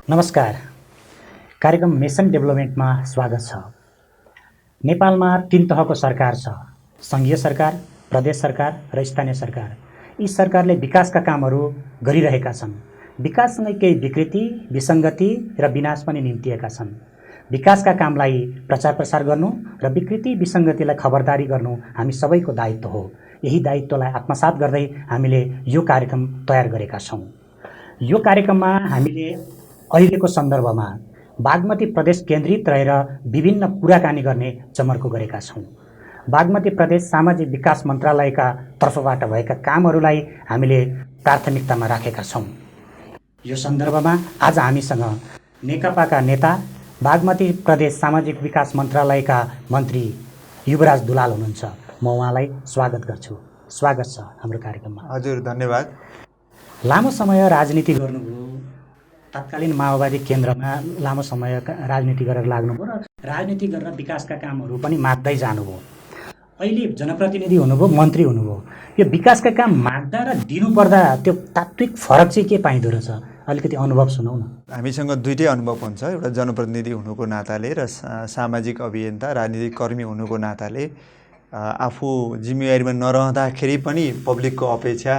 नमस्कार। कार्यक्रम मेसन डेभलपमेन्टमा स्वागत छ। नेपालमा 3 तहको सरकार छ। संघीय सरकार, प्रदेश सरकार र स्थानीय सरकार। यी सरकारले विकासका कामहरू गरिरहेका छन्। विकाससँगै केही विकृति, विसङ्गति र विनाश पनि निम्तिएका छन्। विकासका कामलाई प्रचार प्रसार गर्नु र विकृति विसङ्गतिलाई खबरदारी गर्नु हामी सबैको दायित्व हो। यही दायित्वलाई आत्मसात गर्दै हामीले यो कार्यक्रम तयार गरेका छौँ। यो कार्यक्रममा हामीले अहिलेको सन्दर्भमा बागमती प्रदेश केन्द्रित रहेर विभिन्न कुराकानी गर्ने जमर्को गरेका छौँ। बागमती प्रदेश सामाजिक विकास मन्त्रालयका तर्फबाट भएका कामहरूलाई हामीले प्राथमिकतामा राखेका छौँ। यो सन्दर्भमा आज हामीसँग नेकपाका नेता, बागमती प्रदेश सामाजिक विकास मन्त्रालयका मन्त्री युवराज दुलाल हुनुहुन्छ। म उहाँलाई स्वागत गर्छु। स्वागत छ हाम्रो कार्यक्रममा। हजुर, धन्यवाद। लामो समय राजनीति गर्नुभयो, तत्कालीन माओवादी केन्द्रमा लामो समय राजनीति गरेर लाग्नुभयो र राजनीति गरेर विकासका कामहरू पनि माग्दै जानुभयो। अहिले जनप्रतिनिधि हुनुभयो, मन्त्री हुनुभयो। यो विकासका काम माग्दा र दिनुपर्दा त्यो तात्विक फरक चाहिँ के पाइँदो रहेछ? अलिकति अनुभव सुनौ न। हामीसँग दुईटै अनुभव हुन्छ। एउटा जनप्रतिनिधि हुनुको नाताले र सामाजिक अभियन्ता, राजनीतिक कर्मी हुनुको नाताले आफू जिम्मेवारीमा नरहँदाखेरि पनि पब्लिकको अपेक्षा,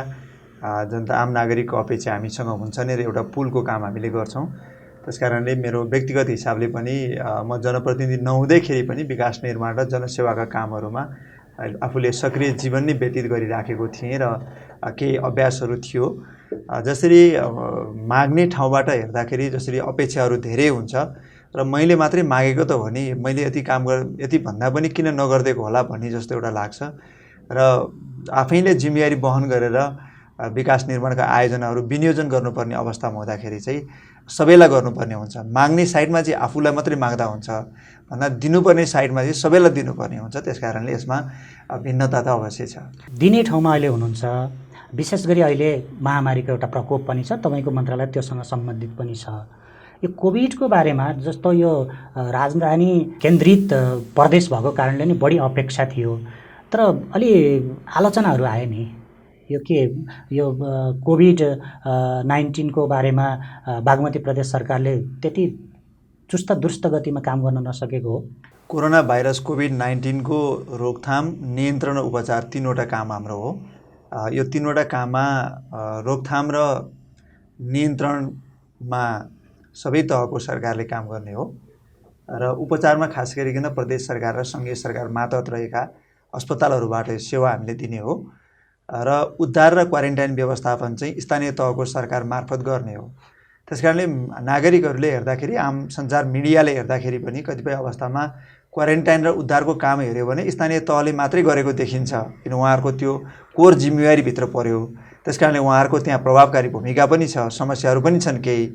जनता आम नागरिकको अपेक्षा हामीसँग हुन्छ नै र एउटा पुलको काम हामीले गर्छौँ। त्यसकारणले मेरो व्यक्तिगत हिसाबले पनि म जनप्रतिनिधि नहुँदैखेरि पनि विकास निर्माण र जनसेवाका कामहरूमा आफूले सक्रिय जीवन नै व्यतीत गरिराखेको थिएँ र केही अभ्यासहरू थियो। जसरी माग्ने ठाउँबाट हेर्दाखेरि जसरी अपेक्षाहरू धेरै हुन्छ र मैले मात्रै मागेको त हो नि, मैले यति भन्दा पनि किन नगरिदिएको होला भन्ने जस्तो एउटा लाग्छ। र आफैले जिम्मेवारी वहन गरेर विकास निर्माणका आयोजनाहरू विनियोजन गर्नुपर्ने अवस्थामा हुँदाखेरि चाहिँ सबैलाई गर्नुपर्ने हुन्छ। माग्ने साइडमा चाहिँ आफूलाई मात्रै माग्दा हुन्छ भन्दा दिनुपर्ने साइडमा चाहिँ सबैलाई दिनुपर्ने हुन्छ। त्यस कारणले यसमा भिन्नता त अवश्य छ। दिने ठाउँमा अहिले हुनुहुन्छ। विशेष गरी अहिले महामारीको एउटा प्रकोप पनि छ, तपाईँको मन्त्रालय त्योसँग सम्बन्धित पनि छ। यो कोभिडको बारेमा जस्तो यो राजधानी केन्द्रित प्रदेश भएको कारणले नि बढी अपेक्षा थियो, तर अलि आलोचनाहरू आए नि। यो कोभिड-19 को बारेमा बागमती प्रदेश सरकारले त्यति चुस्त दुरुस्त गतिमा काम गर्न नसकेको हो। कोरोना भाइरस कोभिड-19 को रोकथाम, नियन्त्रण र उपचार 3वटा काम हाम्रो हो। यो 3वटा काममा रोकथाम र नियन्त्रणमा सबै तहको सरकारले काम गर्ने हो र उपचारमा खास गरिकन प्रदेश सरकार र सङ्घीय सरकार मातहत रहेका अस्पतालहरूबाट सेवा हामीले दिने हो र उद्धार र क्वारेन्टाइन व्यवस्थापन चाहिँ स्थानीय तहको सरकार मार्फत गर्ने हो। त्यसकारणले नागरिकहरूले हेर्दाखेरि, आम सञ्चार मिडियाले हेर्दाखेरि पनि कतिपय अवस्थामा क्वारेन्टाइन र उद्धारको काम हेऱ्यो भने स्थानीय तहले मात्रै गरेको देखिन्छ, किन उहाँहरूको त्यो कोर जिम्मेवारीभित्र पर्यो। त्यसकारणले उहाँहरूको त्यहाँ प्रभावकारी भूमिका पनि छ, समस्याहरू पनि छन् केही।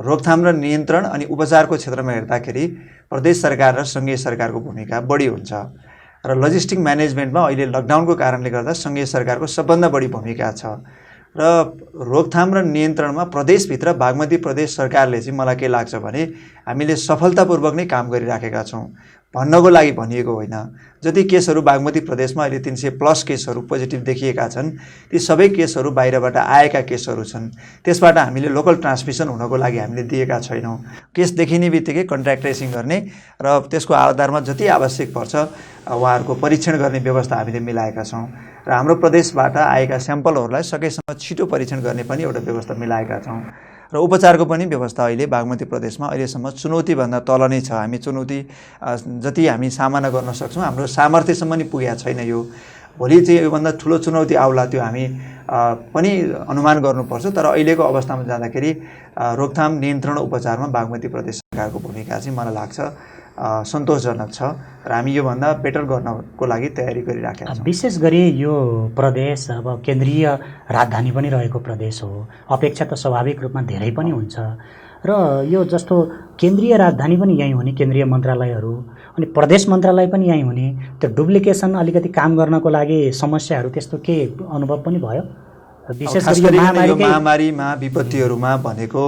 रोकथाम र नियन्त्रण अनि उपचारको क्षेत्रमा हेर्दाखेरि प्रदेश सरकार र सङ्घीय सरकारको भूमिका बढी हुन्छ र लजिस्टिक म्यानेजमेन्टमा अहिले लकडाउनको कारणले गर्दा सङ्घीय सरकारको सबभन्दा बढी भूमिका छ र रोकथाम र नियन्त्रणमा प्रदेशभित्र बागमती प्रदेश सरकारले चाहिँ मलाई के लाग्छ भने हामीले सफलतापूर्वक नै काम गरिराखेका छौँ। भन्नको लागि भनिएको होइन। जति केसहरू बागमती प्रदेशमा अहिले 300+ केसहरू पोजिटिभ देखिएका छन्, ती सबै केसहरू बाहिरबाट आएका केसहरू छन्। त्यसबाट हामीले लोकल ट्रान्समिसन हुनको लागि हामीले दिएका छैनौँ। केस देखिने बित्तिकै कन्ट्याक्ट ट्रेसिङ गर्ने र त्यसको आधारमा जति आवश्यक पर्छ उहाँहरूको परीक्षण गर्ने व्यवस्था हामीले मिलाएका छौँ र हाम्रो प्रदेशबाट आएका स्याम्पलहरूलाई सकेसम्म छिटो परीक्षण गर्ने पनि एउटा व्यवस्था मिलाएका छौँ र उपचारको पनि व्यवस्था अहिले बागमती प्रदेशमा अहिलेसम्म चुनौतीभन्दा तल नै छ। हामी चुनौती जति हामी सामना गर्न सक्छौँ, हाम्रो सामर्थ्यसम्म नि पुगेको छैन। यो भोलि चाहिँ योभन्दा ठुलो चुनौती आउला, त्यो हामी पनि अनुमान गर्नुपर्छ। तर अहिलेको अवस्थामा जाँदाखेरि रोकथाम, नियन्त्रण र उपचारमा बागमती प्रदेश सरकारको भूमिका चाहिँ मलाई लाग्छ सन्तोषजनक छ र हामी योभन्दा बेटर गर्नको लागि तयारी गरिराखेका छौँ। विशेष गरी यो प्रदेश अब केन्द्रीय राजधानी पनि रहेको प्रदेश हो। अपेक्षा त स्वाभाविक रूपमा धेरै पनि हुन्छ र यो जस्तो केन्द्रीय राजधानी पनि यहीँ हुने, केन्द्रीय मन्त्रालयहरू अनि प्रदेश मन्त्रालय पनि यहीँ हुने, त्यो डुप्लिकेसन अलिकति काम गर्नको लागि समस्याहरू त्यस्तो के अनुभव पनि भयो? विशेष खास गरी यो गरिकन यो महामारीकै महामारीमा विपत्तिहरूमा भनेको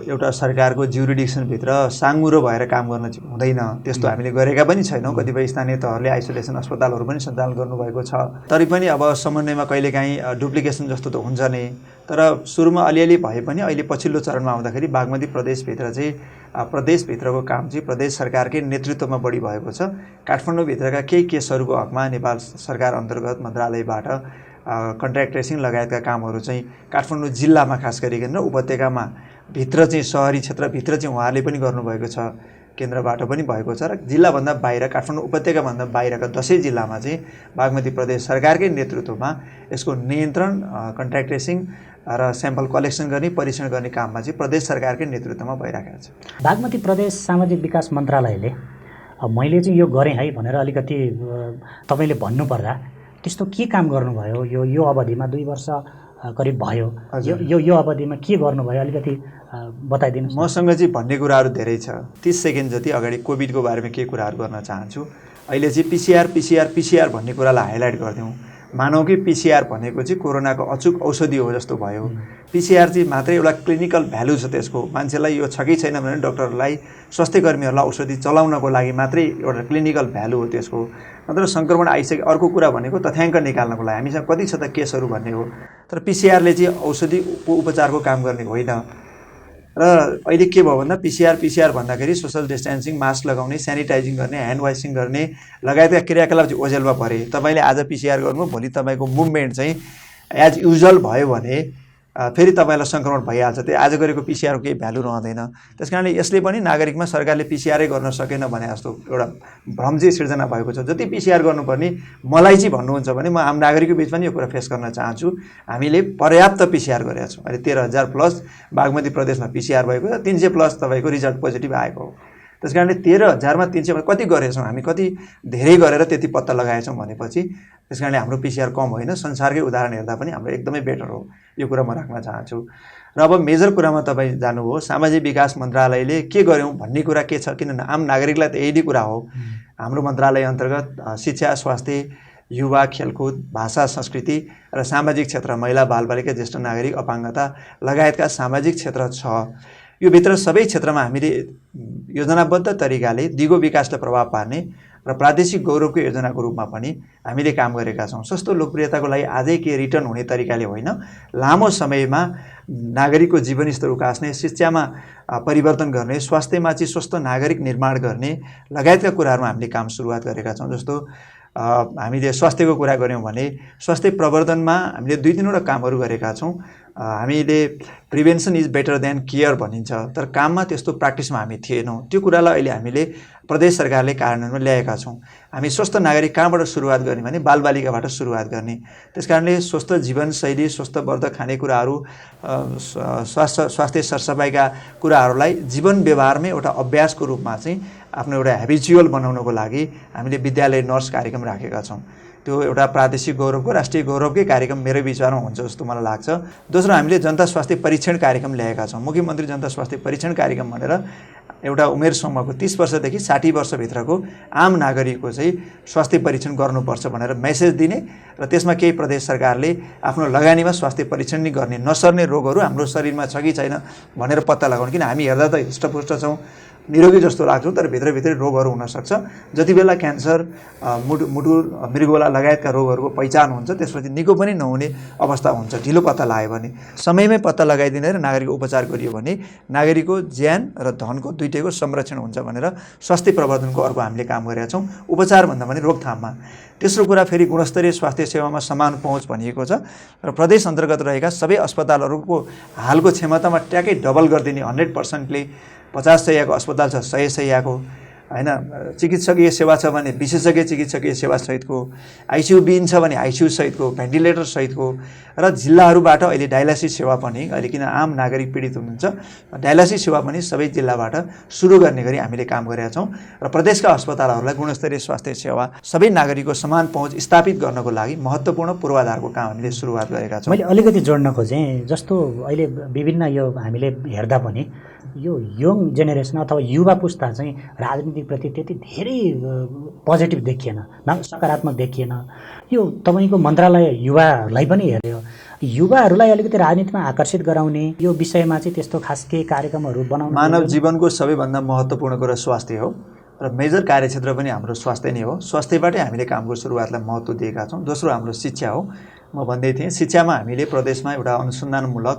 एउटा सरकारको ज्युरिडिक्सनभित्र साङ्गुरो भएर काम गर्न चाहिँ हुँदैन। त्यस्तो हामीले गरेका पनि छैनौँ। कतिपय स्थानीय तहहरूले आइसोलेसन अस्पतालहरू पनि सञ्चालन गर्नुभएको छ। तरै पनि अब समन्वयमा कहिलेकाहीँ डुप्लिकेसन जस्तो त हुन्छ नै। तर सुरुमा अलिअलि भए पनि अहिले पछिल्लो चरणमा आउँदाखेरि बागमती प्रदेशभित्र चाहिँ प्रदेशभित्रको काम चाहिँ प्रदेश सरकारकै नेतृत्वमा बढी भएको छ। काठमाडौँभित्रका केही केसहरूको हकमा नेपाल सरकार अन्तर्गत मन्त्रालयबाट कन्ट्र्याक्ट ट्रेसिङ लगायतका कामहरू चाहिँ काठमाडौँ जिल्लामा खास गरिकन उपत्यकामा भित्र चाहिँ सहरी क्षेत्रभित्र चाहिँ उहाँहरूले पनि गर्नुभएको छ। केन्द्रबाट पनि भएको छ र जिल्लाभन्दा बाहिर काठमाडौँ उपत्यकाभन्दा बाहिरका 10 जिल्लामा चाहिँ बागमती प्रदेश सरकारकै नेतृत्वमा यसको नियन्त्रण, कन्ट्र्याक्ट ट्रेसिङ र स्याम्पल कलेक्सन गर्ने, परीक्षण गर्ने काममा चाहिँ प्रदेश सरकारकै नेतृत्वमा भइरहेको छ। बागमती प्रदेश सामाजिक विकास मन्त्रालयले मैले चाहिँ यो गरेँ है भनेर अलिकति तपाईँले भन्नुपर्दा त्यस्तो के काम गर्नुभयो यो अवधिमा 2 वर्ष करिब भयो, यो अवधिमा के गर्नुभयो अलिकति बताइदिनुहोस्। मसँग चाहिँ भन्ने कुराहरू धेरै छ। 30 सेकेन्ड जति अगाडि कोभिडको बारेमा केही कुराहरू गर्न चाहन्छु। अहिले चाहिँ पिसिआर भन्ने कुरालाई हाइलाइट गरिदिउँ। मानौँ कि पिसिआर भनेको चाहिँ कोरोनाको अचुक औषधि हो जस्तो भयो। पिसिआर चाहिँ मात्रै एउटा क्लिनिकल भ्यालु छ त्यसको। मान्छेलाई यो छ कि छैन भने डक्टरलाई, स्वास्थ्य कर्मीहरूलाई औषधि चलाउनको लागि मात्रै एउटा क्लिनिकल भ्यालु हो त्यसको। नत्र सङ्क्रमण आइसक्यो। अर्को कुरा भनेको तथ्याङ्क निकाल्नको लागि हामीसँग कति छ त केसहरू भन्ने हो। तर पिसिआरले चाहिँ औषधि उपचारको काम गर्ने होइन। र अहिले के भयो भन्दा पिसिआर भन्दाखेरि सोसल डिस्टेन्सिङ, मास्क लगाउने, सेनिटाइजिङ गर्ने, ह्यान्ड वासिङ गर्ने लगायतका क्रियाकलाप चाहिँ ओझेलमा परे। तपाईँले आज पिसिआर गर्नुभयो, भोलि तपाईँको मुभमेन्ट चाहिँ एज युजुअल भयो भने फेरि तपाईँलाई सङ्क्रमण भइहाल्छ। त्यो आज गरेको पिसिआरको केही भ्यालु रहँदैन। त्यस कारणले यसले पनि नागरिकमा सरकारले पिसिआरै गर्न सकेन भने जस्तो एउटा भ्रम चाहिँ सिर्जना भएको छ। जति पिसिआर गर्नुपर्ने मलाई चाहिँ भन्नुहुन्छ भने म आम नागरिकको बिचमा नि यो कुरा फेस गर्न चाहन्छु। हामीले पर्याप्त पिसिआर गरेका छौँ। अहिले 13,000 प्लस बागमती प्रदेशमा पिसिआर भएको छ, 300 प्लस तपाईँको रिजल्ट पोजिटिभ आएको हो। त्यस कारणले 13,000मा 300 कति गरेछौँ हामी, कति धेरै गरेर त्यति पत्ता लगाएछौँ भनेपछि त्यस कारणले हाम्रो पिसिआर कम होइन। संसारकै उदाहरण हेर्दा पनि हाम्रो एकदमै बेटर हो। यो कुरा म राख्न चाहन्छु। र अब मेजर कुरामा तपाईँ जानुभयो, सामाजिक विकास मन्त्रालयले के गर्यौँ भन्ने कुरा के छ। किनभने आम नागरिकलाई त यही कुरा हो। हाम्रो मन्त्रालय अन्तर्गत शिक्षा, स्वास्थ्य, युवा, खेलकुद, भाषा, संस्कृति र सामाजिक क्षेत्र, महिला, बालबालिका, ज्येष्ठ नागरिक, अपाङ्गता लगायतका सामाजिक क्षेत्र छ। यो भित्र सबै क्षेत्रमा हामीले योजनाबद्ध तरिकाले दिगो विकासलाई प्रभाव पार्ने र प्रादेशिक गौरवको योजनाको रूपमा पनि हामीले काम गरेका छौँ। सस्तो लोकप्रियताको लागि आजै के रिटर्न हुने तरिकाले होइन, लामो समयमा नागरिकको जीवनस्तर उकास्ने, शिक्षामा परिवर्तन गर्ने, स्वास्थ्यमा चाहिँ स्वस्थ नागरिक निर्माण गर्ने लगायतका कुराहरूमा हामीले काम सुरुवात गरेका छौँ। जस्तो हामीले स्वास्थ्यको कुरा गऱ्यौँ भने स्वास्थ्य प्रवर्धनमा हामीले 2-3वटा कामहरू गरेका छौँ। हामीले prevention is better than care भनिन्छ, तर काममा त्यस्तो प्र्याक्टिसमा हामी थिएनौँ। त्यो कुरालाई अहिले हामीले प्रदेश सरकारले कार्यान्वयनमा ल्याएका छौँ। हामी स्वस्थ नागरिक कहाँबाट सुरुवात गर्ने भने बालबालिकाबाट सुरुवात गर्ने। त्यस कारणले स्वस्थ जीवनशैली, स्वस्थवर्धक खानेकुराहरू, स्वास्थ्य सरसफाइका कुराहरूलाई जीवन व्यवहारमै एउटा अभ्यासको रूपमा चाहिँ आफ्नो एउटा हेबिचुअल बनाउनको लागि हामीले विद्यालय नर्स कार्यक्रम राखेका छौँ। त्यो एउटा प्रादेशिक गौरवको, राष्ट्रिय गौरवकै कार्यक्रम मेरो विचारमा हुन्छ जस्तो मलाई लाग्छ। दोस्रो, हामीले जनता स्वास्थ्य परीक्षण कार्यक्रम ल्याएका छौँ। मुख्यमन्त्री जनता स्वास्थ्य परीक्षण कार्यक्रम भनेर एउटा उमेर समूहको 30 वर्षदेखि 60 वर्षभित्रको आम नागरिकको चाहिँ स्वास्थ्य परीक्षण गर्नुपर्छ भनेर मेसेज दिने र त्यसमा केही प्रदेश सरकारले आफ्नो लगानीमा स्वास्थ्य परीक्षण नै गर्ने, नसर्ने रोगहरू हाम्रो शरीरमा छ कि छैन भनेर पत्ता लगाउने। किन हामी हेर्दा त हृष्टपुष्ट छौँ, निरोगी जस्तो लाग्छौँ, तर भित्रभित्रै रोगहरू हुनसक्छ। जति बेला क्यान्सर, मुटु मृगोला लगायतका रोगहरूको पहिचान हुन्छ त्यसपछि निको पनि नहुने अवस्था हुन्छ। ढिलो पत्ता लगायो भने, समयमै पत्ता लगाइदिने र नागरिकको उपचार गरियो भने नागरिकको ज्यान र धनको दुइटैको संरक्षण हुन्छ भनेर स्वास्थ्य प्रवर्धनको अर्को हामीले काम गरेका छौँ। उपचार भन्दा पनि रोकथाममा। तेस्रो कुरा, फेरि गुणस्तरीय स्वास्थ्य सेवामा समान पहुँच भनिएको छ र प्रदेश अन्तर्गत रहेका सबै अस्पतालहरूको हालको क्षमतामा ट्याक्कै डबल गरिदिने, 100%ले 50 शैय्याको अस्पताल छ 100 शैय्याको हैन, चिकित्सकीय सेवा छ भने विशेषज्ञ चिकित्सकीय सेवा सहितको, आइसियु बिन छ भने आइसियु सहितको, भेन्टिलेटर सहितको, र जिल्लाहरूबाट अहिले डायलासिस सेवा पनि, अहिले किन आम नागरिक पीडित हुनुहुन्छ, डायलासिस सेवा पनि सबै जिल्लाबाट सुरु गर्ने गरी हामीले काम गरेका छौँ। र प्रदेशका अस्पतालहरूलाई गुणस्तरीय स्वास्थ्य सेवा सबै नागरिकको समान पहुँच स्थापित गर्नको लागि महत्त्वपूर्ण पूर्वाधारको काम हामीले सुरुवात गरेका छौँ। मैले अलिकति जोड्न खोजेँ, जस्तो अहिले विभिन्न यो हामीले हेर्दा पनि यो यङ जेनेरेसन अथवा युवा पुस्ता चाहिँ राजनीतिप्रति त्यति धेरै पोजिटिभ देखिएन, सकारात्मक देखिएन। यो तपाईँको मन्त्रालय युवाहरूलाई पनि हेऱ्यो, युवाहरूलाई अलिकति राजनीतिमा आकर्षित गराउने यो विषयमा चाहिँ त्यस्तो खास के कार्यक्रमहरू बनाउनु मानव जीवनको सबैभन्दा महत्त्वपूर्ण कुरा स्वास्थ्य हो र मेजर कार्यक्षेत्र पनि हाम्रो स्वास्थ्य नै हो। स्वास्थ्यबाटै हामीले कामको सुरुवातलाई महत्त्व दिएका छौँ। दोस्रो हाम्रो शिक्षा हो। म भन्दै थिएँ शिक्षामा हामीले प्रदेशमा एउटा अनुसन्धानमूलक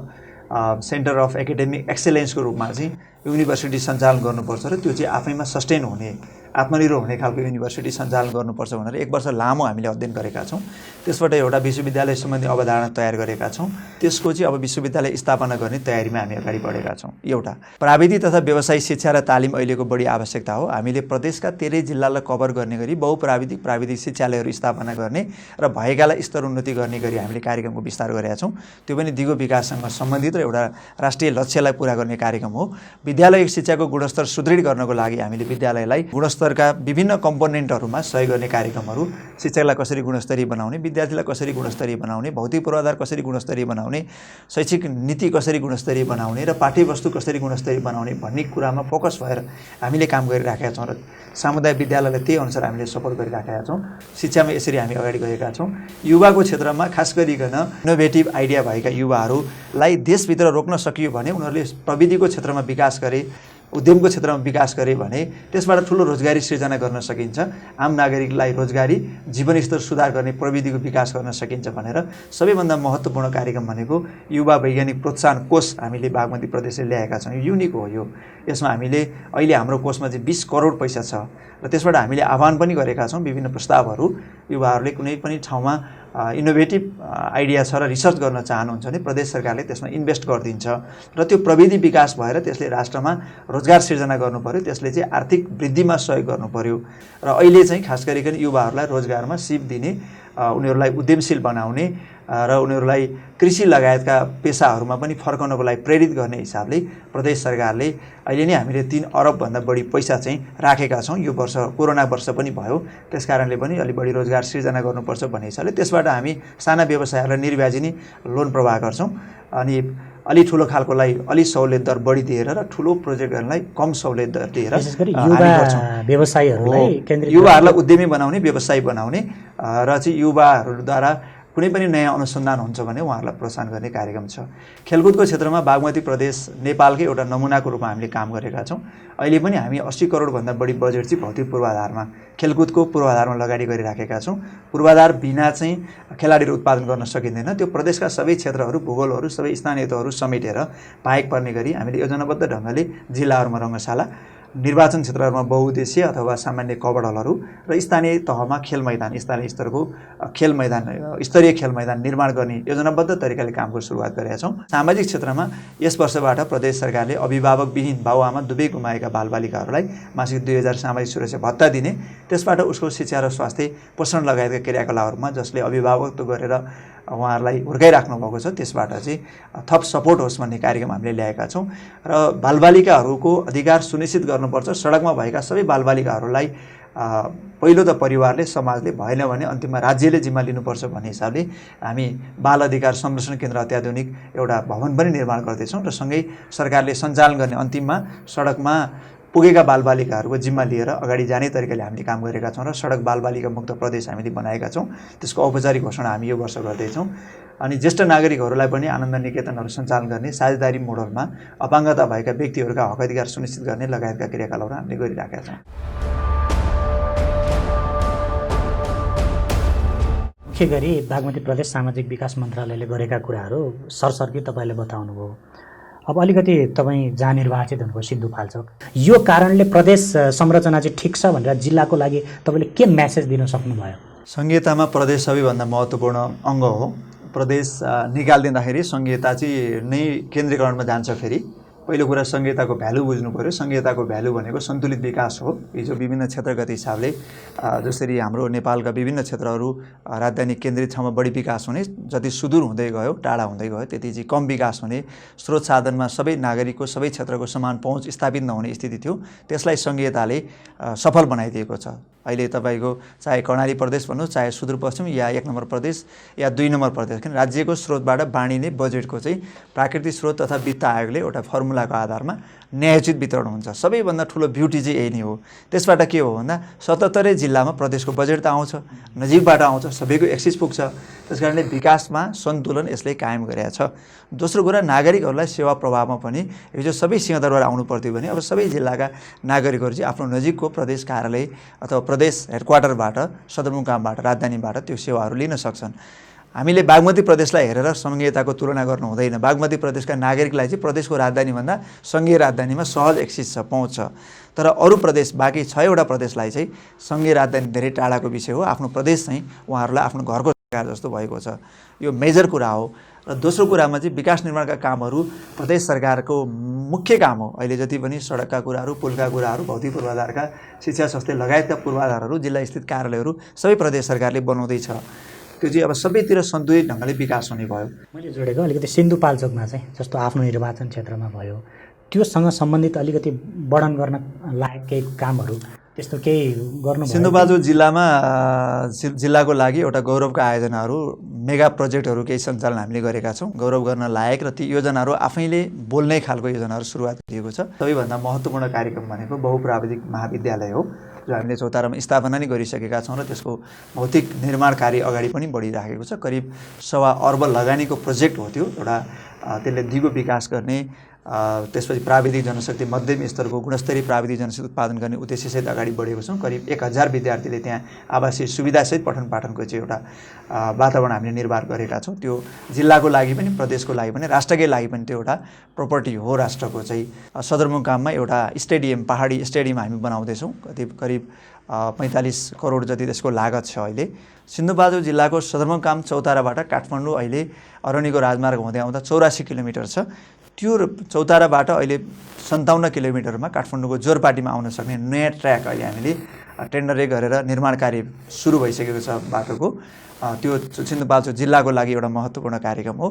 सेन्टर अफ एकाडेमिक एक्सेलेन्सको रूपमा चाहिँ युनिभर्सिटी सञ्चालन गर्नुपर्छ र त्यो चाहिँ आफैमा सस्टेन हुने आत्मनिर्भर हुने खालको युनिभर्सिटी सञ्चालन गर्नुपर्छ भनेर 1 वर्ष लामो हामीले अध्ययन गरेका छौँ। त्यसबाट एउटा विश्वविद्यालय सम्बन्धी अवधारणा तयार गरेका छौँ। त्यसको चाहिँ अब विश्वविद्यालय स्थापना गर्ने तयारीमा हामी अगाडि बढेका छौँ। एउटा प्राविधिक तथा व्यावसायिक शिक्षा र तालिम अहिलेको बढी आवश्यकता हो। हामीले प्रदेशका 13 जिल्लालाई कभर गर्ने गरी प्राविधिक शिक्षालयहरू स्थापना गर्ने र भएकालाई स्तर उन्नति गर्ने गरी हामीले कार्यक्रमको विस्तार गरेका छौँ। त्यो पनि दिगो विकाससँग सम्बन्धित र एउटा राष्ट्रिय लक्ष्यलाई पुरा गर्ने कार्यक्रम हो। विद्यालयिक शिक्षाको गुणस्तर सुदृढ गर्नको लागि हामीले विद्यालयलाई गुणस्तरका विभिन्न कम्पोनेन्टहरूमा सहयोग गर्ने कार्यक्रमहरू, शिक्षकलाई कसरी गुणस्तरीय बनाउने, विद्यार्थीलाई कसरी गुणस्तरीय बनाउने, भौतिक पूर्वाधार कसरी गुणस्तरीय बनाउने, शैक्षिक नीति कसरी गुणस्तरीय बनाउने र पाठ्यवस्तु कसरी गुणस्तरीय बनाउने भन्ने कुरामा फोकस भएर हामीले काम गरिराखेका छौँ र सामुदायिक विद्यालयलाई त्यही अनुसार हामीले सपोर्ट गरिराखेका छौँ। शिक्षामा यसरी हामी अगाडि गएका छौँ। युवाको क्षेत्रमा खास गरिकन इनोभेटिभ आइडिया भएका युवाहरूलाई देशभित्र रोक्न सकियो भने, उनीहरूले प्रविधिको क्षेत्रमा विकास गरे, उद्यमको क्षेत्रमा विकास गरे भने त्यसबाट ठुलो रोजगारी सृजना गर्न सकिन्छ। आम नागरिकलाई रोजगारी, जीवनस्तर सुधार गर्ने प्रविधिको विकास गर्न सकिन्छ भनेर सबैभन्दा महत्त्वपूर्ण कार्यक्रम भनेको युवा वैज्ञानिक प्रोत्साहन कोष हामीले बागमती प्रदेशले ल्याएका छौँ। युनिक हो यो। यसमा हामीले अहिले हाम्रो कोषमा चाहिँ 20 करोड पैसा छ र त्यसबाट हामीले आह्वान पनि गरेका छौँ। विभिन्न प्रस्तावहरू युवाहरूले कुनै पनि ठाउँमा इनोभेटिभ आइडिया छ र रिसर्च गर्न चाहनुहुन्छ भने प्रदेश सरकारले त्यसमा इन्भेस्ट गरिदिन्छ र त्यो प्रविधि विकास भएर त्यसले राष्ट्रमा रोजगार सिर्जना गर्नु पर्यो, त्यसले चाहिँ आर्थिक वृद्धिमा सहयोग गर्नु पर्यो र अहिले चाहिँ खास गरिकन युवाहरूलाई रोजगारमा सिप दिने, उनीहरूलाई उद्यमशील बनाउने र उनीहरूलाई कृषि लगायतका पेसाहरूमा पनि फर्काउनको लागि प्रेरित गर्ने हिसाबले प्रदेश सरकारले अहिले नै हामीले 3 अरबभन्दा बढी पैसा चाहिँ राखेका छौँ। यो वर्ष कोरोना वर्ष पनि भयो, त्यस कारणले पनि अलि बढी रोजगार सिर्जना गर्नुपर्छ भन्ने हिसाबले त्यसबाट हामी साना व्यवसायहरूलाई निर्व्याजी नै लोन प्रवाह गर्छौँ अनि अलि ठुलो खालकोलाई अलि सहुलियत दर बढी दिएर र ठुलो प्रोजेक्टहरूलाई कम सहुलियत दर दिएर युवाहरूलाई उद्यमी बनाउने, व्यवसायी बनाउने र चाहिँ युवाहरूद्वारा कुनै पनि नयाँ अनुसन्धान हुन्छ भने उहाँहरूलाई प्रोत्साहन गर्ने कार्यक्रम छ। खेलकुदको क्षेत्रमा बागमती प्रदेश नेपालकै एउटा नमुनाको रूपमा हामीले काम गरेका छौँ। अहिले पनि हामी 80 करोडभन्दा बढी बजेट चाहिँ भौतिक पूर्वाधारमा, खेलकुदको पूर्वाधारमा लगानी गरिराखेका छौँ। पूर्वाधार बिना चाहिँ खेलाडीहरू उत्पादन गर्न सकिँदैन। त्यो प्रदेशका सबै क्षेत्रहरू, भूगोलहरू, सबै स्थानीयताहरू समेटेर पाएक पर्ने गरी हामीले योजनाबद्ध ढङ्गले जिल्लाहरूमा रङ्गशाला, निर्वाचन क्षेत्रहरूमा बहुउद्देश्य अथवा सामान्य कभर हलहरू र स्थानीय तहमा खेल मैदान, स्थानीय स्तरको स्तरीय खेल मैदान निर्माण गर्ने योजनाबद्ध तरिकाले कामको सुरुवात गरेका छौँ। सामाजिक क्षेत्रमा यस वर्षबाट प्रदेश सरकारले अभिभावकविहीन बाबुआमा दुवै गुमाएका बालबालिकाहरूलाई मासिक 2000 सामाजिक सुरक्षा भत्ता दिने, त्यसबाट उसको शिक्षा र स्वास्थ्य पोषण लगायतका क्रियाकलापहरूमा जसले अभिभावकत्व गरेर उहाँहरूलाई हुर्काइराख्नु भएको छ त्यसबाट चाहिँ थप सपोर्ट होस् भन्ने कार्यक्रम हामीले ल्याएका छौँ र बालबालिकाहरूको अधिकार सुनिश्चित गर्नुपर्छ। सडकमा भएका सबै बालबालिकाहरूलाई पहिलो त परिवारले, समाजले, भएन भने अन्तिममा राज्यले जिम्मा लिनुपर्छ भन्ने हिसाबले हामी बाल अधिकार संरक्षण केन्द्र अत्याधुनिक एउटा भवन पनि निर्माण गर्दैछौँ र सँगै सरकारले सञ्चालन गर्ने अन्तिममा सडकमा पुगेका बालबालिकाहरूको जिम्मा लिएर अगाडि जाने तरिकाले हामीले काम गरेका छौँ र सडक बालबालिका मुक्त प्रदेश हामीले बनाएका छौँ। त्यसको औपचारिक घोषणा हामी यो वर्ष गर्दैछौँ। अनि ज्येष्ठ नागरिकहरूलाई पनि आनन्द निकेतनहरू सञ्चालन गर्ने, साझेदारी मोडलमा अपाङ्गता भएका व्यक्तिहरूका हक अधिकार सुनिश्चित गर्ने लगायतका क्रियाकलापहरू हामीले गरिराखेका छौँ। मुख्य गरी बागमती प्रदेश सामाजिक विकास मन्त्रालयले गरेका कुराहरू सरसर्ती तपाईँले बताउनुभयो। अब अलिकति तपाईँ जहाँ निर्वाचित हुनुभयो सिन्धुपाल्चोक, यो कारणले प्रदेश संरचना चाहिँ ठिक छ भनेर जिल्लाको लागि तपाईँले के म्यासेज दिन सक्नुभयो? संहितामा प्रदेश सबैभन्दा महत्त्वपूर्ण अङ्ग हो। प्रदेश निकालिदिँदाखेरि संहिता चाहिँ नै केन्द्रीकरणमा जान्छ। फेरि पहिलो कुरा संहिताको भ्यालु बुझ्नु पऱ्यो। संहिताको भ्यालु भनेको सन्तुलित विकास हो। हिजो विभिन्न क्षेत्रगत हिसाबले जसरी हाम्रो नेपालका विभिन्न क्षेत्रहरू राजधानी केन्द्रित ठाउँमा बढी विकास हुने, जति सुदूर हुँदै गयो, टाढा हुँदै गयो, त्यति चाहिँ कम विकास हुने, स्रोत साधनमा सबै नागरिकको, सबै क्षेत्रको समान पहुँच स्थापित नहुने स्थिति थियो। त्यसलाई संहिताले सफल बनाइदिएको छ। अहिले तपाईँको चाहे कर्णाली प्रदेश भन्नुहोस्, चाहे सुदूरपश्चिम या 1 नम्बर प्रदेश या 2 नम्बर प्रदेश, किन राज्यको स्रोतबाट बाँडिने बजेटको चाहिँ प्राकृतिक स्रोत तथा वित्त आयोगले एउटा फर्मुलाको आधारमा न्यायोचित वितरण हुन्छ। सबैभन्दा ठुलो ब्युटी चाहिँ यही नै हो। त्यसबाट के हो भन्दा 77 जिल्लामा प्रदेशको बजेट त आउँछ, नजिकबाट आउँछ, सबैको एक्सिस पुग्छ। त्यसकारणले विकासमा सन्तुलन यसले कायम गरेको छ। दोस्रो कुरा, नागरिकहरूलाई सेवा प्रभावमा पनि हिजो सबै सिंहदरबार आउनु पर्थ्यो भने अब सबै जिल्लाका नागरिकहरू चाहिँ आफ्नो नजिकको प्रदेश कार्यालय अथवा प्रदेश हेडक्वार्टरबाट, सदरमुकामबाट, राजधानीबाट त्यो सेवाहरू लिन सक्छन्। हामीले बागमती प्रदेशलाई हेरेर सङ्घीयताको तुलना गर्नु हुँदैन। बागमती प्रदेशका नागरिकलाई चाहिँ प्रदेशको राजधानीभन्दा सङ्घीय राजधानीमा सहज एक्सिस छ, पहुँच छ। तर अरू प्रदेश, बाँकी 6वटा प्रदेशलाई चाहिँ सङ्घीय राजधानी धेरै टाढाको विषय हो। आफ्नो प्रदेश चाहिँ उहाँहरूलाई आफ्नो घरको सरकार जस्तो भएको छ। यो मेजर कुरा हो। र दोस्रो कुरामा चाहिँ विकास निर्माणका कामहरू प्रदेश सरकारको मुख्य काम हो। अहिले जति पनि सडकका कुराहरू, पुलका कुराहरू, भौतिक पूर्वाधारका, शिक्षा स्वास्थ्य लगायतका पूर्वाधारहरू, जिल्ला स्थित कार्यालयहरू सबै प्रदेश सरकारले बनाउँदैछ। त्यो चाहिँ अब सबैतिर सन्तुलित ढङ्गले विकास हुने भयो। मैले जोडेको अलिकति सिन्धुपाल्चोकमा चाहिँ जस्तो आफ्नो निर्वाचन क्षेत्रमा भयो, त्योसँग सम्बन्धित अलिकति वर्णन गर्न लायक केही कामहरू त्यस्तो केही गर्नु? सिन्धुपाल्चोक जिल्लामा जिल्लाको लागि एउटा गौरवका आयोजनाहरू, मेगा प्रोजेक्टहरू केही सञ्चालन हामीले गरेका छौँ। गौरव गर्न लायक र ती योजनाहरू आफैले बोल्ने खालको योजनाहरू सुरुवात गरिएको छ। सबैभन्दा महत्त्वपूर्ण कार्यक्रम भनेको बहुप्राविधिक महाविद्यालय हो, जो हामीले चौतारामा स्थापना नै गरिसकेका छौँ र त्यसको भौतिक निर्माण कार्य अगाडि पनि बढिराखेको छ। करिब 1.25 अर्ब लगानीको प्रोजेक्ट हो त्यो। एउटा त्यसले दिगो विकास गर्ने, त्यसपछि प्राविधिक जनशक्ति, मध्यम स्तरको गुणस्तरीय प्राविधिक जनशक्ति उत्पादन गर्ने उद्देश्यसहित अगाडि बढेको छौँ। करिब 1000 विद्यार्थीले त्यहाँ आवासीय सुविधासहित पठन पाठनको चाहिँ एउटा वातावरण हामीले निर्माण गरेका छौँ। त्यो जिल्लाको लागि पनि, प्रदेशको लागि पनि, राष्ट्रकै लागि पनि त्यो एउटा प्रोपर्टी हो राष्ट्रको चाहिँ। सदरमुकाममा एउटा स्टेडियम, पहाडी स्टेडियम हामी बनाउँदैछौँ। करिब 45 करोड जति त्यसको लागत छ। अहिले सिन्धुपाल्चोक जिल्लाको सदरमुकाम चौताराबाट काठमाडौँ अहिले अरनिको राजमार्ग हुँदै आउँदा 84 किलोमिटर छ। त्यो चौताराबाट अहिले 57 किलोमिटरमा काठमाडौँको जोरपाटीमा आउन सक्ने नयाँ ट्र्याक अहिले हामीले टेन्डरै गरेर निर्माण कार्य सुरु भइसकेको छ बाटोको। त्यो सिन्धुपाल्चोक जिल्लाको लागि एउटा महत्त्वपूर्ण कार्यक्रम हो।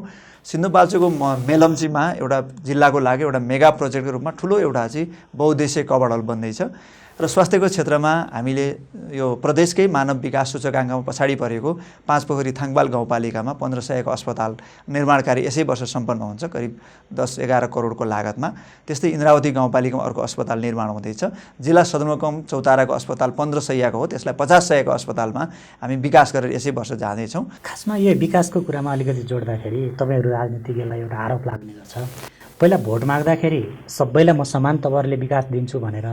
सिन्धुपाल्चोकको मेलम्चीमा एउटा जिल्लाको लागि एउटा मेगा प्रोजेक्टको रूपमा ठुलो एउटा चाहिँ बहुद्देश्य कभर हल बन्दैछ। र स्वास्थ्यको क्षेत्रमा हामीले यो प्रदेशकै मानव विकास सूचकाङ्कमा पछाडि परेको 5 पोखरी थाङबाल गाउँपालिकामा 1500 को अस्पताल निर्माण कार्य यसै वर्ष सम्पन्न हुन्छ, करिब 10-11 करोडको लागतमा। त्यस्तै इन्द्रावती गाउँपालिकामा अर्को अस्पताल निर्माण हुँदैछ। जिल्ला सदरमुकाम चौताराको अस्पताल 1500 को हो, त्यसलाई 5000 को अस्पतालमा हामी विकास गरेर यसै वर्ष जाँदैछौँ। खासमा यो विकासको कुरामा अलिकति जोड्दाखेरि तपाईँहरू राजनीतिज्ञलाई एउटा आरोप लाग्ने गर्छ, पहिला भोट माग्दाखेरि सबैलाई म समान तवरले विकास दिन्छु भनेर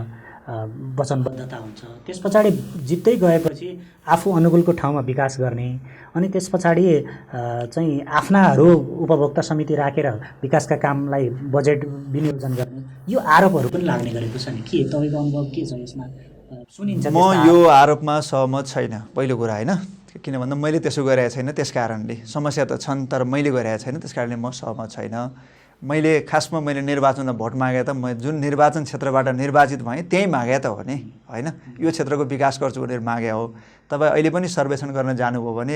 वचनबद्धता हुन्छ, त्यस पछाडि जित्दै गएपछि आफू अनुकूलको ठाउँमा विकास गर्ने, अनि त्यस पछाडि चाहिँ आफ्नाहरू उपभोक्ता समिति राखेर विकासका कामलाई बजेट विनियोजन गर्ने, यो आरोपहरू पनि लाग्ने गरेको छ नि। के तपाईँको अनुभव के छ यसमा? सुनिन्छ म यो आरोपमा सहमत छैन। पहिलो कुरा होइन, किन भन्दा मैले त्यसो गरेको छैन, त्यस कारणले समस्या त छन्, तर मैले गरेको छैन, त्यस कारणले म सहमत छैन। मैले निर्वाचनमा भोट मागे त म जुन निर्वाचन क्षेत्रबाट निर्वाचित भएँ त्यहीँ मागे त हो नि, होइन? यो क्षेत्रको विकास गर्छु भनेर मागे हो। तपाईँ अहिले पनि सर्वेक्षण गर्न जानुभयो भने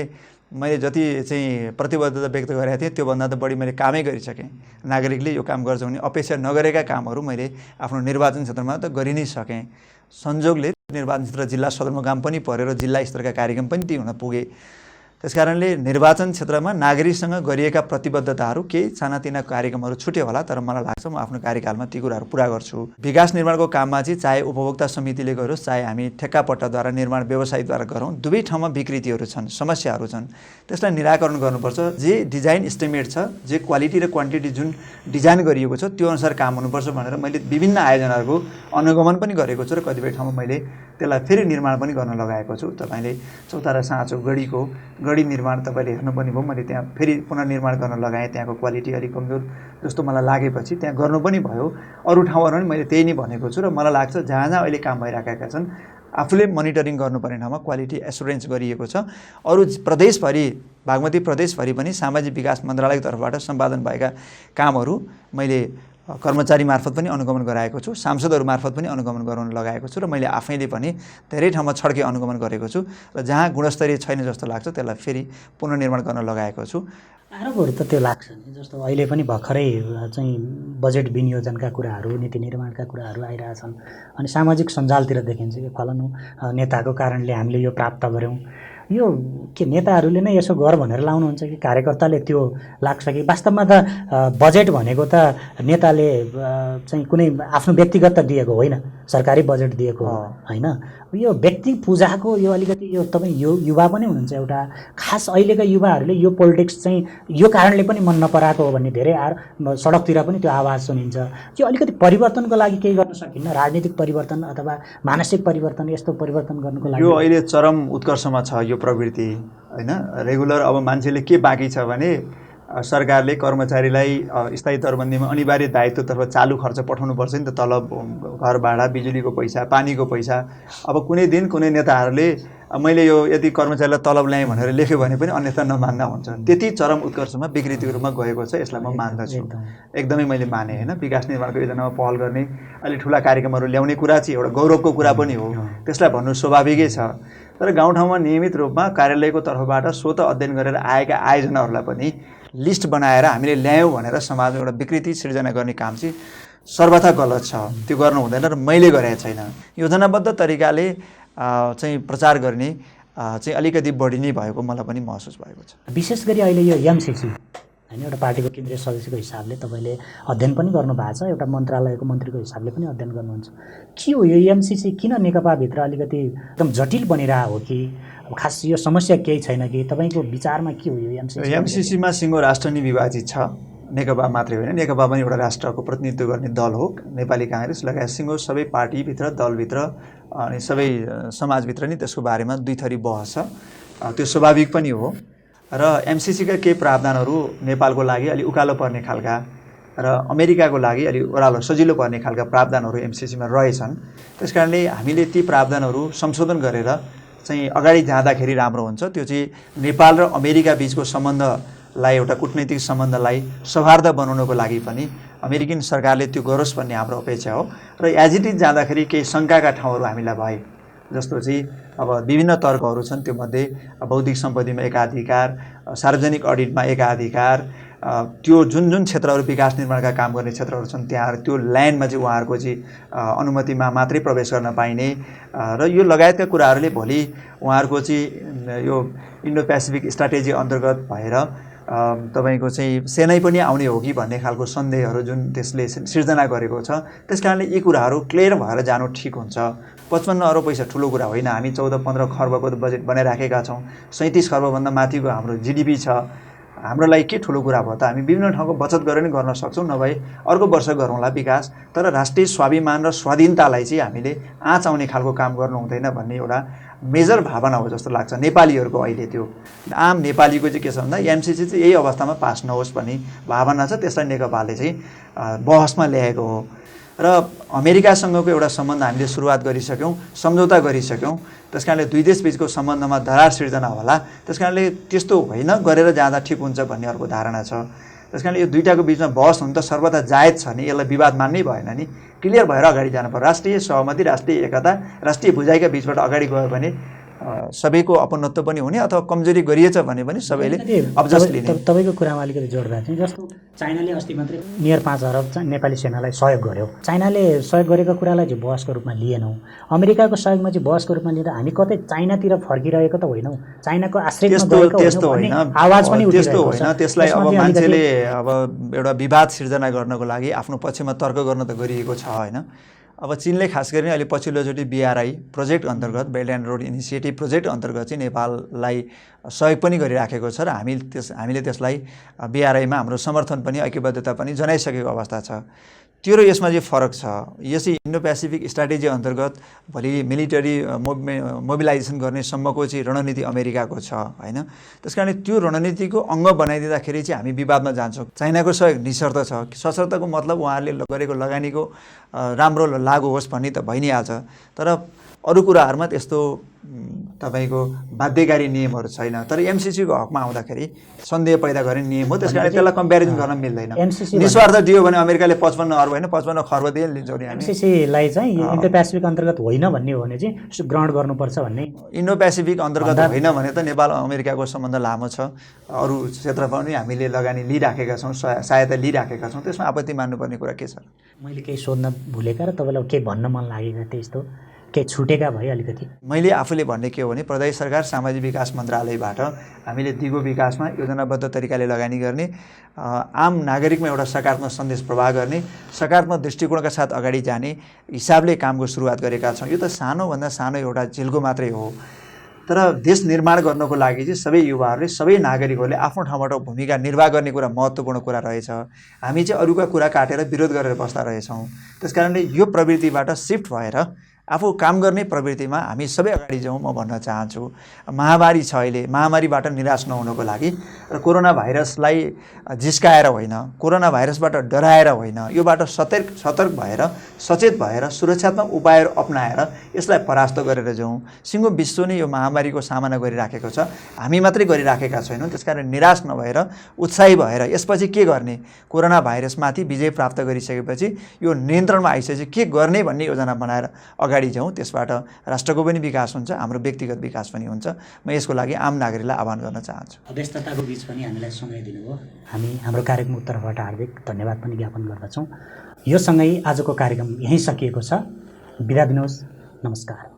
मैले जति चाहिँ प्रतिबद्धता व्यक्त गरेको थिएँ त्योभन्दा त बढी मैले कामै गरिसकेँ। नागरिकले यो काम गर्छ भने अपेक्षा नगरेका कामहरू मैले आफ्नो निर्वाचन क्षेत्रमा त गरि नै सकेँ। संयोगले निर्वाचन क्षेत्र जिल्ला सदरमुकाम पनि परेर जिल्ला स्तरका कार्यक्रम पनि ती हुन पुगे। त्यसकारणले निर्वाचन क्षेत्रमा नागरिकसँग गरिएका प्रतिबद्धताहरू केही सानातिना कार्यक्रमहरू छुट्यो होला, तर मलाई लाग्छ म आफ्नो कार्यकालमा ती कुराहरू पुरा गर्छु। विकास निर्माणको काममा चाहिँ चाहे उपभोक्ता समितिले गरोस्, चाहे हामी ठेक्कापट्टाद्वारा निर्माण व्यवसायद्वारा गरौँ, दुवै ठाउँमा विकृतिहरू छन्, समस्याहरू छन्। त्यसलाई निराकरण गर्नुपर्छ। जे डिजाइन इस्टिमेट छ, जे क्वालिटी र क्वान्टिटी जुन डिजाइन गरिएको छ त्यो अनुसार काम हुनुपर्छ भनेर मैले विभिन्न आयोजनाहरूको अनुगमन पनि गरेको छु र कतिपय ठाउँमा मैले त्यसलाई फेरि निर्माण पनि गर्न लगाएको छु। तपाईँले चौतारा साँचो गढी निर्माण तपाईँले हेर्नुपर्ने भयो, मैले त्यहाँ फेरि पुनर्निर्माण गर्न लगाएँ। त्यहाँको क्वालिटी अलिक कमजोर जस्तो मलाई लागेपछि त्यहाँ गर्नु पनि भयो। अरू ठाउँहरूमा पनि मैले त्यही नै भनेको छु र मलाई लाग्छ जहाँ जहाँ अहिले काम भइरहेका छन् आफूले मोनिटरिङ गर्नुपर्ने ठाउँमा क्वालिटी एसुरेन्स गरिएको छ। अरू प्रदेशभरि, बागमती प्रदेशभरि पनि सामाजिक विकास मन्त्रालयको तर्फबाट सम्पादन भएका कामहरू मैले कर्मचारी मार्फत पनि अनुगमन गराएको छु, सांसदहरू मार्फत पनि अनुगमन गराउन लगाएको छु र मैले आफैले पनि धेरै ठाउँमा छड्के अनुगमन गरेको छु र जहाँ गुणस्तरीय छैन जस्तो लाग्छ त्यसलाई फेरि पुनर्निर्माण गर्न लगाएको छु। आरोपहरू त त्यो लाग्छ नि, जस्तो अहिले पनि भर्खरै चाहिँ बजेट विनियोजनका कुराहरू, नीति निर्माणका कुराहरू आइरहेछन् अनि सामाजिक सञ्जालतिर देखिन्छ कि फलानु नेताको कारणले हामीले यो प्राप्त गऱ्यौँ। यो के नेताहरूले नै यसो गर भनेर लाउनुहुन्छ कि कार्यकर्ताले त्यो लाग्छ कि? वास्तवमा त बजेट भनेको त नेताले चाहिँ कुनै आफ्नो व्यक्तिगत त दिएको होइन, सरकारी बजेट दिएको होइन। यो व्यक्ति पूजाको यो अलिकति यो तपाईँ यो युवा पनि हुनुहुन्छ एउटा, खास अहिलेका युवाहरूले यो पोलिटिक्स चाहिँ यो कारणले पनि मन नपराएको हो भन्ने धेरै सडकतिर पनि त्यो आवाज सुनिन्छ। यो अलिकति परिवर्तनको लागि केही गर्न सकिन्न? राजनीतिक परिवर्तन अथवा मानसिक परिवर्तन, यस्तो परिवर्तन गर्नुको लागि? यो अहिले चरम उत्कर्षमा छ यो प्रवृत्ति होइन। रेगुलर अब मान्छेले के बाँकी छ भने सरकारले कर्मचारीलाई स्थायी दरबन्दीमा अनिवार्य दायित्वतर्फ चालु खर्च पठाउनुपर्छ नि त, तलब, घर भाडा, बिजुलीको पैसा, पानीको पैसा। अब कुनै दिन कुनै नेताहरूले मैले यो यति कर्मचारीलाई तलब ल्याएँ भनेर लेख्यो भने पनि अन्यथा नमान्दा हुन्छ। त्यति चरम उत्कर्षमा विकृतिको रूपमा गएको छ, यसलाई म मान्दछु, एकदमै मैले माने होइन। विकास निर्माणको योजनामा पहल गर्ने, अलि ठुला कार्यक्रमहरू ल्याउने कुरा चाहिँ एउटा गौरवको कुरा पनि हो, त्यसलाई भन्नु स्वाभाविकै छ। तर गाउँठाउँमा नियमित रूपमा कार्यालयको तर्फबाट स्वत अध्ययन गरेर आएका आयोजनाहरूलाई पनि लिस्ट बनाएर हामीले ल्यायौँ भनेर समाजमा एउटा विकृति सिर्जना गर्ने काम चाहिँ सर्वथा गलत छ, त्यो गर्नु हुँदैन र मैले गरेको छैन। योजनाबद्ध तरिकाले चाहिँ प्रचार गर्ने चाहिँ अलिकति बढी नै भएको मलाई पनि महसुस भएको छ। विशेष गरी अहिले यो एमसिसी होइन, एउटा पार्टीको केन्द्रीय सदस्यको हिसाबले तपाईँले अध्ययन पनि गर्नुभएको छ, एउटा मन्त्रालयको मन्त्रीको हिसाबले पनि अध्ययन गर्नुहुन्छ। के हो यो एमसिसी? किन नेकपाभित्र अलिकति एकदम जटिल बनिरहेको हो कि खास यो समस्या केही छैन कि? तपाईँको विचारमा के हो यो एमसिसी? एमसिसीमा सिङ्गो राष्ट्र नै विभाजित छ, नेकपा मात्रै होइन। नेकपा पनि एउटा राष्ट्रको प्रतिनिधित्व गर्ने दल हो, नेपाली काङ्ग्रेस लगायत सिङ्गो सबै पार्टीभित्र, दलभित्र अनि सबै समाजभित्र नै त्यसको बारेमा दुई थरी बहस छ, त्यो स्वाभाविक पनि हो। र एमसिसीका केही प्रावधानहरू नेपालको लागि अलि उकालो पर्ने खालका र अमेरिकाको लागि अलि ओह्रालो सजिलो पर्ने खालका प्रावधानहरू एमसिसीमा रहेछन्। त्यस कारणले हामीले ती प्रावधानहरू संशोधन गरेर चाहिँ अगाडि जाँदाखेरि राम्रो हुन्छ। त्यो चाहिँ नेपाल र अमेरिका बिचको सम्बन्धलाई, एउटा कूटनैतिक सम्बन्धलाई सौहार्द बनाउनको लागि पनि अमेरिकन सरकारले त्यो गरोस् भन्ने हाम्रो अपेक्षा हो। र एज इट इज जाँदाखेरि केही शङ्काका ठाउँहरू हामीलाई भए, जस्तो चाहिँ अब विभिन्न तर्कहरू छन्, त्योमध्ये बौद्धिक सम्पत्तिमा एकाधिकार, सार्वजनिक अडिटमा एकाधिकार, त्यो जुन जुन क्षेत्रहरू विकास निर्माणका काम गर्ने क्षेत्रहरू छन् त्यहाँ त्यो ल्यान्डमा चाहिँ उहाँहरूको चाहिँ अनुमतिमा मात्रै प्रवेश गर्न पाइने र यो लगायतका कुराहरूले भोलि उहाँहरूको चाहिँ यो इन्डो पेसिफिक स्ट्राटेजी अन्तर्गत भएर तपाईँको चाहिँ सेनै पनि आउने हो कि भन्ने खालको सन्देहहरू जुन त्यसले सिर्जना गरेको छ। त्यस कारणले यी कुराहरू क्लियर भएर जानु ठिक हुन्छ। 55 अरब पैसा ठुलो कुरा होइन, हामी 14-15 खर्बको बजेट बनाइराखेका छौँ, 37 खर्बभन्दा माथिको हाम्रो जिडिपी छ। हाम्रो लागि के ठुलो कुरा भयो त? हामी विभिन्न ठाउँको बचत गरेर नै गर्न सक्छौँ, नभए अर्को वर्ष गरौँला विकास, तर राष्ट्रिय स्वाभिमान र स्वाधीनतालाई चाहिँ हामीले आँच आउने खालको काम गर्नु हुँदैन भन्ने एउटा मेजर भावना हो जस्तो लाग्छ नेपालीहरूको। अहिले त्यो आम नेपालीको चाहिँ के छ भन्दा एमसिसी चाहिँ यही अवस्थामा पास नहोस् भन्ने भावना छ, त्यसलाई नेकपाले चाहिँ बहसमा ल्याएको हो। र अमेरिकासँगको एउटा सम्बन्ध हामीले सुरुवात गरिसक्यौँ, सम्झौता गरिसक्यौँ। त्यस कारणले दुई देशबिचको सम्बन्धमा दरार सिर्जना होला, त्यस कारणले त्यस्तो होइन गरेर जाँदा ठिक हुन्छ भन्ने अर्को धारणा छ। त्यस कारणले यो दुईटाको बिचमा बहस हुनु त सर्वथा जायज छ नि, यसलाई विवाद मान्नै भएन नि, क्लियर भएर अगाडि जानु पर्यो। राष्ट्रिय सहमति, राष्ट्रिय एकता, राष्ट्रिय बुझाइका बिचबाट अगाडि गयो भने सबैको अपनत्व पनि हुने, अथवा कमजोरी गरिएछ भने पनि सबैले अब्जस्ट लिने। तपाईँको कुरामा अलिकति जोड राख्छु, जस्तो चाइनाले अस्ति मात्रै नियर 5 अरब नेपाली सेनालाई सहयोग गर्यो। चाइनाले सहयोग गरेको कुरालाई चाहिँ बहसको रूपमा लिएनौँ, अमेरिकाको सहयोगमा चाहिँ बहसको रूपमा लिँदा हामी कतै चाइनातिर फर्किरहेको त होइनौँ, चाइनाको आश्रयमा त्यस्तो होइन, आवाज पनि त्यस्तो होइन। त्यसलाई अब मान्छेले अब एउटा विवाद सिर्जना गर्नको लागि आफ्नो पक्षमा तर्क गर्न त गरिएको छ होइन। अब चीनले खास गरी अहिले पछिल्लोचोटि BRI प्रोजेक्ट अन्तर्गत, belt and road initiative project अन्तर्गत चाहिँ नेपाललाई सहयोग पनि गरिराखेको छ र हामीले त्यसलाई BRIमा हाम्रो समर्थन पनि, ऐक्यबद्धता पनि जनाइसकेको अवस्था छ। त्यो र यसमा चाहिँ फरक छ। यो चाहिँ इन्डो पेसिफिक स्ट्राटेजी अन्तर्गत भोलि मिलिटरी मोबिलाइजेसन गर्ने सम्मको चाहिँ रणनीति अमेरिकाको छ होइन। त्यस कारणले त्यो रणनीतिको अङ्ग बनाइदिँदाखेरि चाहिँ हामी विवादमा जान्छौँ। चाइनाको सहयोग निशर्त छ, सशर्तको मतलब उहाँहरूले गरेको लगानीको राम्रो लागु होस् भन्ने त भइ नै हाल्छ, तर अरू कुराहरूमा त्यस्तो तपाईँको बाध्यकारी नियमहरू छैन। तर एमसिसीको हकमा आउँदाखेरि सन्देह पैदा गर्ने नियम हो, त्यस कारण त्यसलाई कम्पेरिजन गर्न मिल्दैन। निस्वार्थ दियो भने अमेरिकाले 55 अर्ब होइन 55 खर्ब दिए लिन्छौँ नि हामी। एमसिसीलाई चाहिँ इन्डो पेसिफिक अन्तर्गत होइन भन्ने हो भने चाहिँ ग्रहण गर्नुपर्छ भन्ने। इन्डो पेसिफिक अन्तर्गत होइन भने त नेपाल अमेरिकाको सम्बन्ध लामो छ, अरू क्षेत्र पनि हामीले लगानी लिइराखेका छौँ, सहायता लिइराखेका छौँ, त्यसमा आपत्ति मान्नुपर्ने कुरा के छ? मैले केही सोध्न भुलेका र तपाईँलाई केही भन्न मन लागेका त्यस्तो केही छुटेका भए अलिकति? मैले आफूले भन्ने के हो भने प्रदेश सरकार सामाजिक विकास मन्त्रालयबाट हामीले दिगो विकासमा योजनाबद्ध तरिकाले लगानी गर्ने, आम नागरिकमा एउटा सकारात्मक सन्देश प्रवाह गर्ने, सकारात्मक दृष्टिकोणका साथ अगाडि जाने हिसाबले कामको सुरुवात गरेका छौँ। यो त सानोभन्दा सानो एउटा झिल्को मात्रै हो, तर देश निर्माण गर्नको लागि चाहिँ सबै युवाहरूले, सबै नागरिकहरूले आफ्नो ठाउँबाट भूमिका निर्वाह गर्ने कुरा महत्त्वपूर्ण कुरा रहेछ। हामी चाहिँ अरूका कुरा काटेर विरोध गरेर बस्दा रहेछौँ। त्यसकारणले यो प्रवृत्तिबाट सिफ्ट भएर आफू काम गर्ने प्रवृत्तिमा हामी सबै अगाडि जाउँ म भन्न चाहन्छु। महामारी छ अहिले, महामारीबाट निराश नहुनको लागि र कोरोना भाइरसलाई जिस्काएर होइन, कोरोना भाइरसबाट डराएर होइन, योबाट सतर्क भएर सचेत भएर सुरक्षात्मक उपायहरू अपनाएर यसलाई परास्त गरेर जाउँ। सिङ्गो विश्व नै यो महामारीको सामना गरिराखेको छ, हामी मात्रै गरिराखेका छैनौँ। त्यसकारण निराश नभएर उत्साही भएर यसपछि के गर्ने, कोरोना भाइरसमाथि विजय प्राप्त गरिसकेपछि यो नियन्त्रणमा आइसकेपछि के गर्ने भन्ने योजना बनाएर अगाडि जाउँ। त्यसबाट राष्ट्रको पनि विकास हुन्छ, हाम्रो व्यक्तिगत विकास पनि हुन्छ। म यसको लागि आम नागरिकलाई आह्वान गर्न चाहन्छु। व्यस्तताको बिच पनि हामीलाई समय दिनुभयो, हामी हाम्रो कार्यक्रमको तर्फबाट हार्दिक धन्यवाद पनि ज्ञापन गर्दछौँ। यो सँगै आजको कार्यक्रम यहीँ सकिएको छ। बिदा दिनुहोस्, नमस्कार।